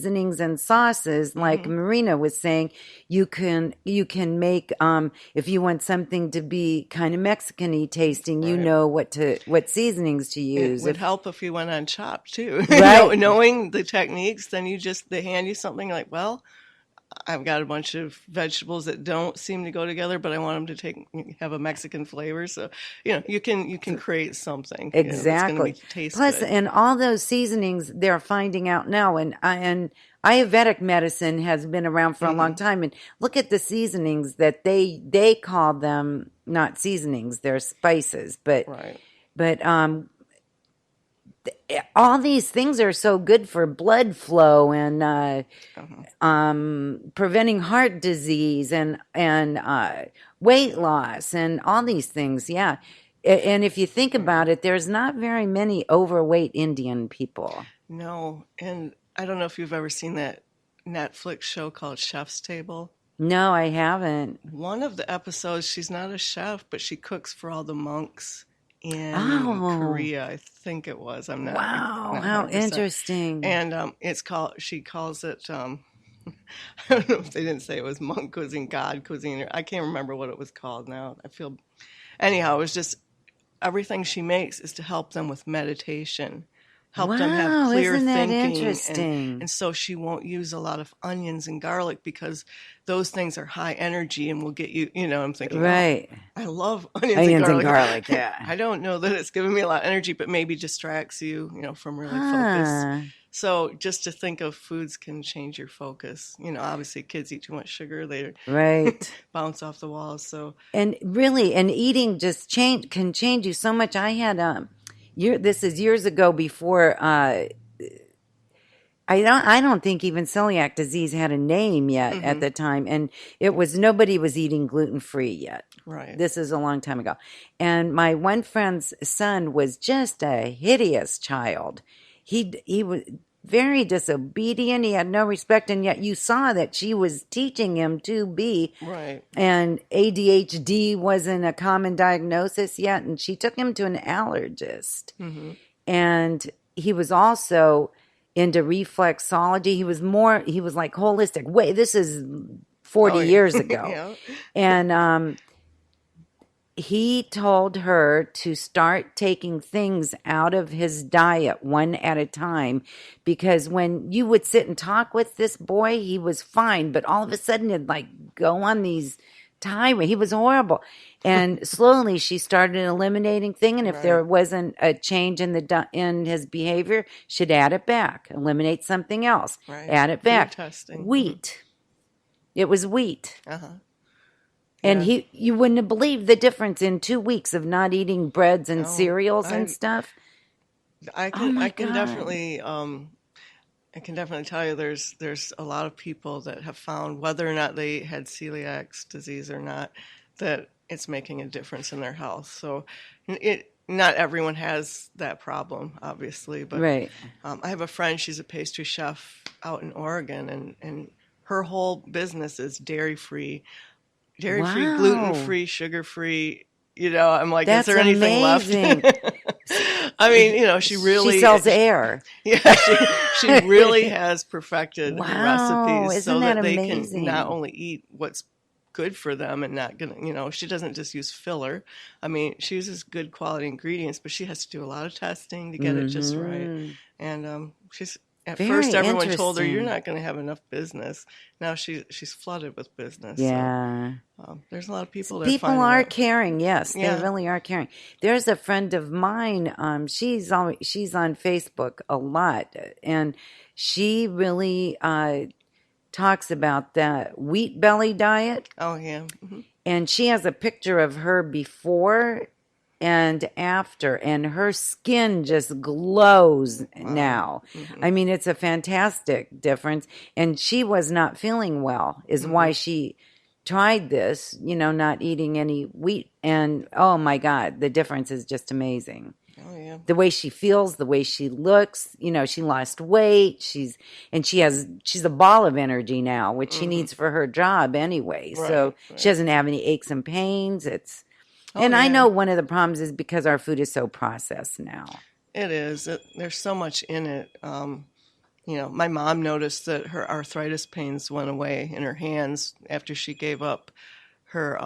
seasonings and sauces, like Marina was saying, you can make, if you want something to be kind of Mexican-y tasting, you know what seasonings to use. It would help if you went on Chopped too. Right. Knowing the techniques, then they hand you something like, well, I've got a bunch of vegetables that don't seem to go together, but I want them to have a Mexican flavor. So, you can create something. Exactly. That's going to taste Plus, good. and all those seasonings, they're finding out now. And Ayurvedic medicine has been around for a long time. And look at the seasonings that they call them, not seasonings, they're spices. But all these things are so good for blood flow and preventing heart disease and weight loss and all these things. Yeah. And if you think about it, there's not very many overweight Indian people. No. And I don't know if you've ever seen that Netflix show called Chef's Table. No, I haven't. One of the episodes, she's not a chef, but she cooks for all the monks in Korea, I think it was. I'm not. Wow, how interesting! And she calls it. I don't know if they didn't say it was monk cuisine, God cuisine, or I can't remember what it was called now. Anyhow, it was just everything she makes is to help them with meditation. Help them have clear isn't that thinking. Interesting? And so she won't use a lot of onions and garlic because those things are high energy and will get you, I'm thinking, right. Oh, I love onions and garlic. Yeah. I don't know that it's giving me a lot of energy, but maybe distracts you, from really focus. So just to think of foods can change your focus. Obviously kids eat too much sugar, they bounce off the walls. So and eating just can change you so much. I had this is years ago before. I don't think even celiac disease had a name yet at the time, and nobody was eating gluten-free yet. Right. This is a long time ago, and my one friend's son was just a hideous child. He was very disobedient. He had no respect, and yet you saw that she was teaching him to be. Right. And ADHD wasn't a common diagnosis yet, and she took him to an allergist. And he was also into reflexology. He was like holistic. Wait, this is 40 years ago. And he told her to start taking things out of his diet one at a time, because when you would sit and talk with this boy, he was fine, but all of a sudden it'd like go on these tirades. He was horrible. And slowly she started eliminating things, and if there wasn't a change in his behavior, she'd add it back, eliminate something else, add it back. Wheat. It was wheat. And you wouldn't have believed the difference in 2 weeks of not eating breads and cereals and stuff. I can definitely tell you there's a lot of people that have found, whether or not they had celiac disease or not, that it's making a difference in their health. So not everyone has that problem, obviously, but I have a friend, she's a pastry chef out in Oregon, and her whole business is dairy-free, gluten-free, sugar-free. I'm like, that's is there anything amazing. left? I mean, she sells air. Yeah, she really has perfected the recipes Isn't so that they amazing? can not only eat what's good for them and not gonna, she doesn't just use filler. I mean, she uses good quality ingredients, but she has to do a lot of testing to get it just right. And she's At first, everyone told her, you're not going to have enough business. Now she's flooded with business. Yeah. So, there's a lot of people that People are caring. Yes, they really are caring. There's a friend of mine. She's on Facebook a lot, and she really talks about the wheat belly diet. Oh, yeah. Mm-hmm. And she has a picture of her before and after, and her skin just glows now. Mm-hmm. I mean, it's a fantastic difference. And she was not feeling well, is why she tried this, not eating any wheat. And oh my God, the difference is just amazing. Oh, yeah. The way she feels, the way she looks, she lost weight. She's a ball of energy now, which she needs for her job anyway. Right, so she doesn't have any aches and pains. I know one of the problems is because our food is so processed now. It is. There's so much in it. My mom noticed that her arthritis pains went away in her hands after she gave up her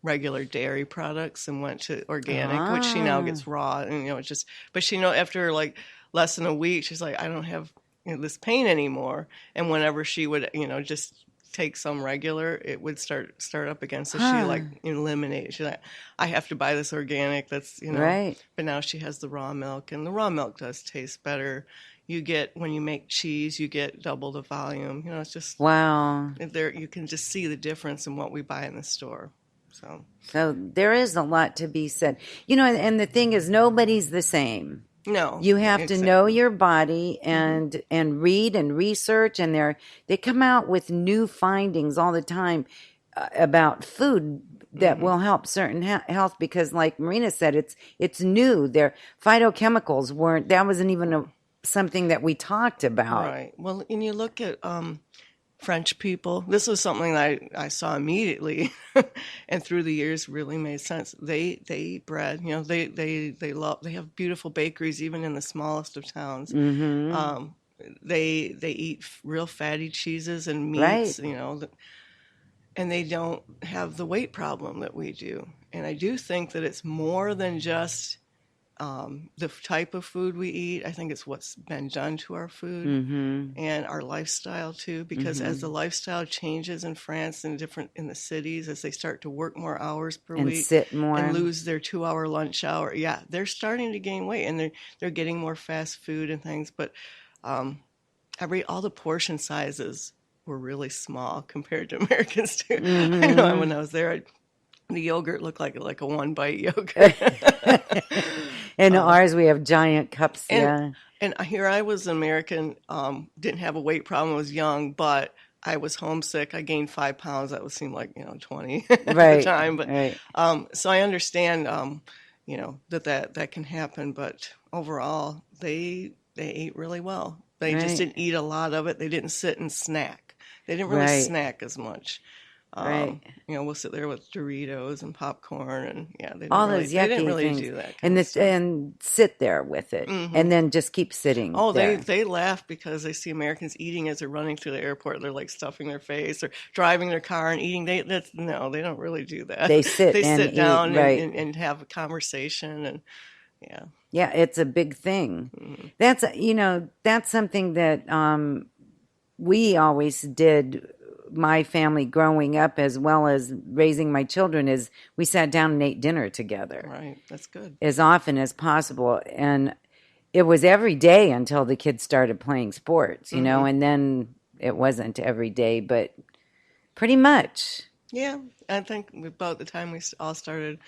regular dairy products and went to organic, which she now Ah, gets raw. And, it's just, but after like less than a week, she's like, I don't have this pain anymore. And whenever she would, just take some regular, it would start up again. So she huh. like eliminated. She's like, I have to buy this organic. That's Right. But now she has the raw milk, and the raw milk does taste better. You get, when you make cheese, you get double the volume. It's just Wow. there. You can just see the difference in what we buy in the store. So there is a lot to be said. And the thing is, nobody's the same. No, You have to know exactly. your body and read and research, and they come out with new findings all the time about food that will help certain health, because like Marina said, it's new. Their phytochemicals that wasn't even something that we talked about. Right. Well, and you look at French people. This was something that I saw immediately, and through the years really made sense. They eat bread. They have beautiful bakeries even in the smallest of towns. Mm-hmm. They eat real fatty cheeses and Right. meats. And they don't have the weight problem that we do. And I do think that it's more than just the type of food we eat. I think it's what's been done to our food Mm-hmm. and our lifestyle too. Because as Mm-hmm. the lifestyle changes in France and in the cities, as they start to work more hours per And week sit and more. lose their 2 hour lunch hour, yeah, they're starting to gain weight, and they're getting more fast food and things. But all the portion sizes were really small compared to Americans too. I know Mm-hmm. when I was there, the yogurt looked like a one bite yogurt. And ours, we have giant cups. and Yeah. and here I was an American, didn't have a weight problem, was young, but I was homesick. I gained 5 pounds. That would seem like 20 at the Right. time, but Right. so I understand that can happen. But overall, they ate really well. They just Right. didn't eat a lot of it. They didn't sit and snack. They didn't really Right. snack as much. Right. We'll sit there with Doritos and popcorn, and yeah, All those they didn't yucky really things, do that and kind of this stuff. and sit there with it, Hmm. and then just keep sitting Oh, there. they laugh because they see Americans eating as they're running through the airport. They're like stuffing their face or driving their car and eating. No, they don't really do that. They sit They and sit eat. down Right. and have a conversation, and yeah. Yeah, it's a big thing. Hmm. That's something that we always did. My family growing up, as well as raising my children, is we sat down and ate dinner together Right, that's good. as often as possible, and it was every day until the kids started playing sports, Hmm. and then it wasn't every day, but pretty much. Yeah, I think about the time we all started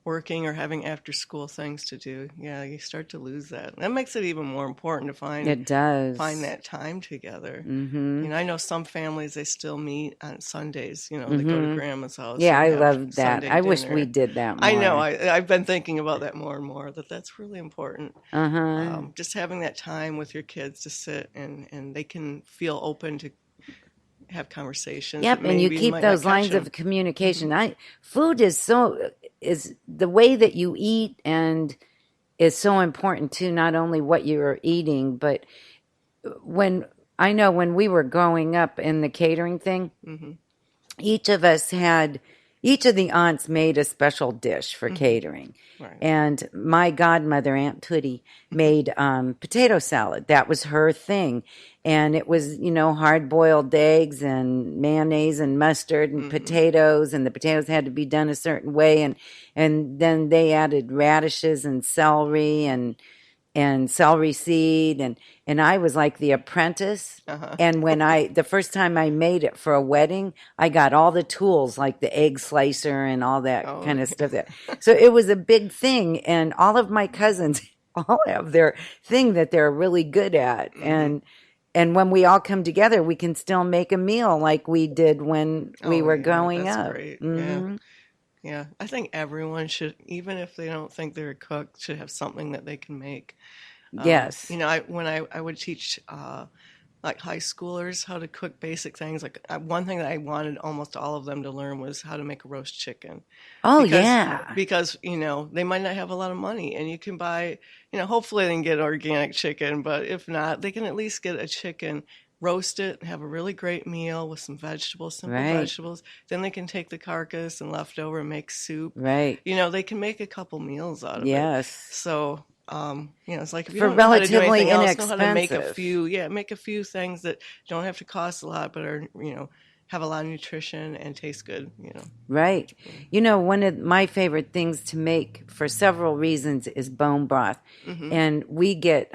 working or having after school things to do, yeah, you start to lose that. That makes it even more important to It does. find that time together. Mm-hmm. I know some families, they still meet on Sundays. They go to Mm-hmm. grandma's house Yeah, and I have love that. Sunday I wish we dinner. did that I know. more. I've been thinking about that more and more. That's really important. Uh-huh. Just having that time with your kids to sit and they can feel open to have conversations that Yep, and you maybe keep might not those catch lines them. of communication. Food is the way that you eat, and is so important too, not only what you're eating, but when when we were growing up in the catering thing, Hmm. each of us had each of the aunts made a special dish for Hmm. catering. Right. And my godmother, Aunt Tootie, made potato salad. That was her thing. And it was, hard boiled eggs and mayonnaise and mustard and Hmm. potatoes. And the potatoes had to be done a certain way. And then they added radishes and celery and celery seed, and I was like the apprentice. Uh-huh. And the first time I made it for a wedding, I got all the tools like the egg slicer and all that Oh, kind of stuff. So it was a big thing, and all of my cousins all have their thing that they're really good at, hmm. and when we all come together, we can still make a meal like we did when we Oh, were yeah, growing that's up. great. Yeah. Hmm. Yeah. I think everyone should, even if they don't think they're a cook, should have something that they can make. Yes. When I would teach like high schoolers how to cook basic things. Like one thing that I wanted almost all of them to learn was how to make a roast chicken. Oh, because, yeah. Because, they might not have a lot of money, and you can buy, hopefully they can get organic chicken, but if not, they can at least get a chicken, roast it, have a really great meal with some vegetables, simple Right. vegetables. Then they can take the carcass and leftover and make soup. Right. They can make a couple meals out of it. Yes. So, it's like if you For don't know how to do relatively anything else, know how to make inexpensive. make a few things that don't have to cost a lot, but are, have a lot of nutrition and taste good, Right. One of my favorite things to make for several reasons is bone broth. And we get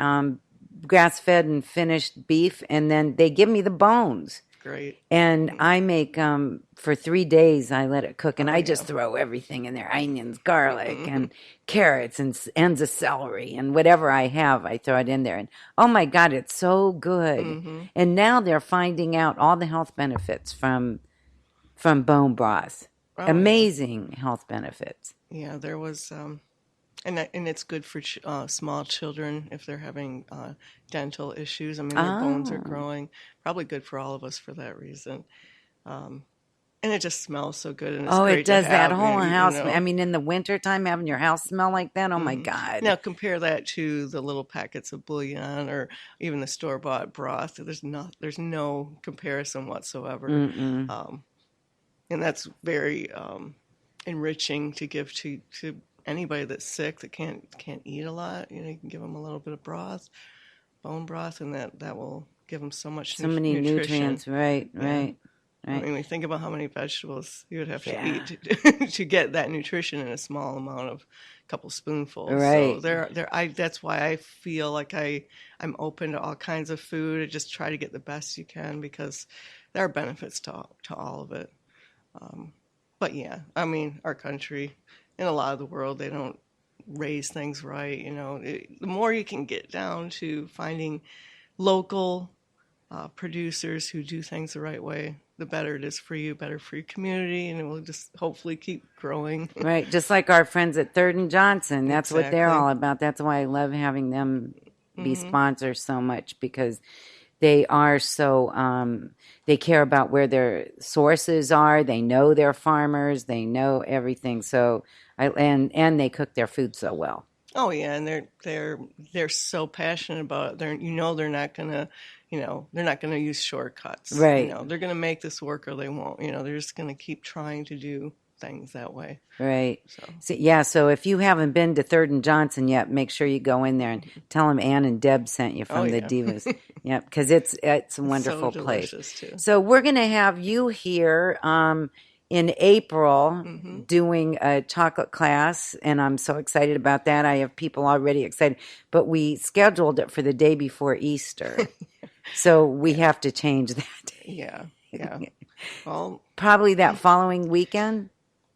grass-fed and finished beef, and then they give me the bones. Great. And I make for 3 days. I let it cook, and I just throw everything in there: onions, garlic, and carrots, and ends of celery, and whatever I have, I throw it in there. And oh my God, it's so good! And now they're finding out all the health benefits from bone broth. Oh, Amazing health benefits. Yeah, there was, and it's good for small children if they're having dental issues. I mean, their bones are growing. Probably good for all of us for that reason. And it just smells so good. And it's great it does to have, that whole house. you know. I mean, in the wintertime, having your house smell like that, oh my God. Now compare that to the little packets of bouillon or even the store-bought broth. There's no comparison whatsoever. And that's very enriching to give to anybody that's sick that can't eat a lot. You can give them a little bit of broth, bone broth, and that will give them so much many nutrition. nutrients. Right. I mean, when you think about how many vegetables you would have to eat to get that nutrition in a small amount of couple spoonfuls. Right. So that's why I feel like I'm open to all kinds of food. I just try to get the best you can because there are benefits to all of it. But yeah, I mean, our country and a lot of the world, they don't raise things right. The more you can get down to finding local producers who do things the right way, the better it is for you, better for your community, and it will just hopefully keep growing. Right, just like our friends at Third and Johnson. That's what they're Exactly. all about. That's why I love having them be sponsors so much because they are so, they care about where their sources are. They know their farmers. They know everything. So, and they cook their food so well. Oh yeah, and they're so passionate about it. They're not gonna, they're not gonna use shortcuts. Right. They're gonna make this work or they won't. They're just gonna keep trying to do things that way. Right. So if you haven't been to Third and Johnson yet, make sure you go in there and tell them Anne and Deb sent you from the Divas. Yeah, because it's a wonderful so place. Too. So we're going to have you here in April doing a chocolate class, and I'm so excited about that. I have people already excited, but we scheduled it for the day before Easter. So we have to change that. Yeah. Well, probably that following weekend.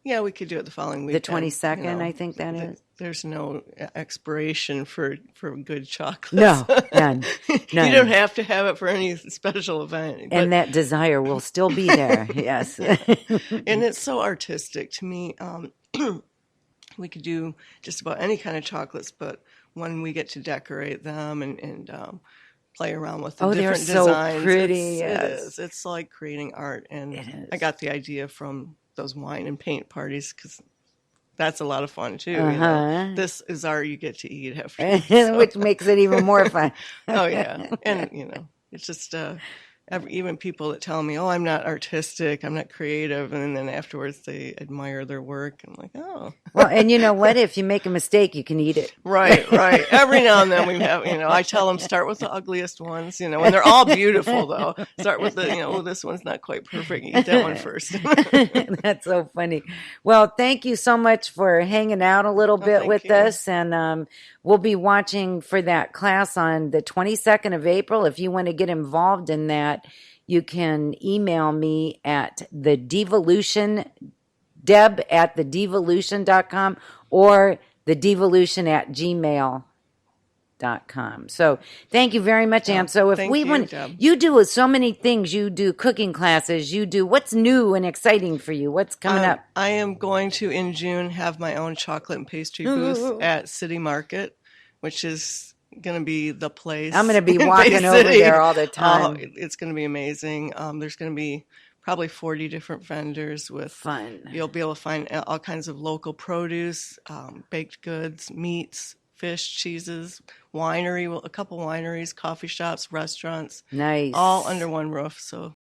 Yeah, we could do it the following weekend. The 22nd, I think that is. There's no expiration for good chocolate. No, none. You don't have to have it for any special event. And that desire will still be there, yes. And it's so artistic to me. We could do just about any kind of chocolates, but when we get to decorate them and play around with the different designs. They're so pretty. It is. It's like creating art. And I got the idea from those wine and paint parties because that's a lot of fun too. This is art you get to eat after, which makes it even more fun. Oh yeah, and it's just even people that tell me, "Oh, I'm not artistic, I'm not creative," and then afterwards they admire their work. I'm like, "Oh, well." And you know what? If you make a mistake, you can eat it. Right. Every now and then we have, I tell them start with the ugliest ones, and they're all beautiful though. Start with the, oh, this one's not quite perfect. Eat that one first. That's so funny. Well, thank you so much for hanging out a little bit with us, and we'll be watching for that class on the 22nd of April. If you want to get involved in that, you can email me at thedevolution, Deb at thedevolution.com or thedevolution@gmail.com. So thank you very much, Anne. So if we want, you do so many things. You do cooking classes. You do, what's new and exciting for you? What's coming up? I am going to, in June, have my own chocolate and pastry booth at City Market, which is, going to be the place. I'm going to be in walking Bay over City. there all the time. It's going to be amazing. There's going to be probably 40 different vendors with Fun. You'll be able to find all kinds of local produce, baked goods, meats, fish, cheeses, a couple wineries, coffee shops, restaurants. Nice. All under one roof. So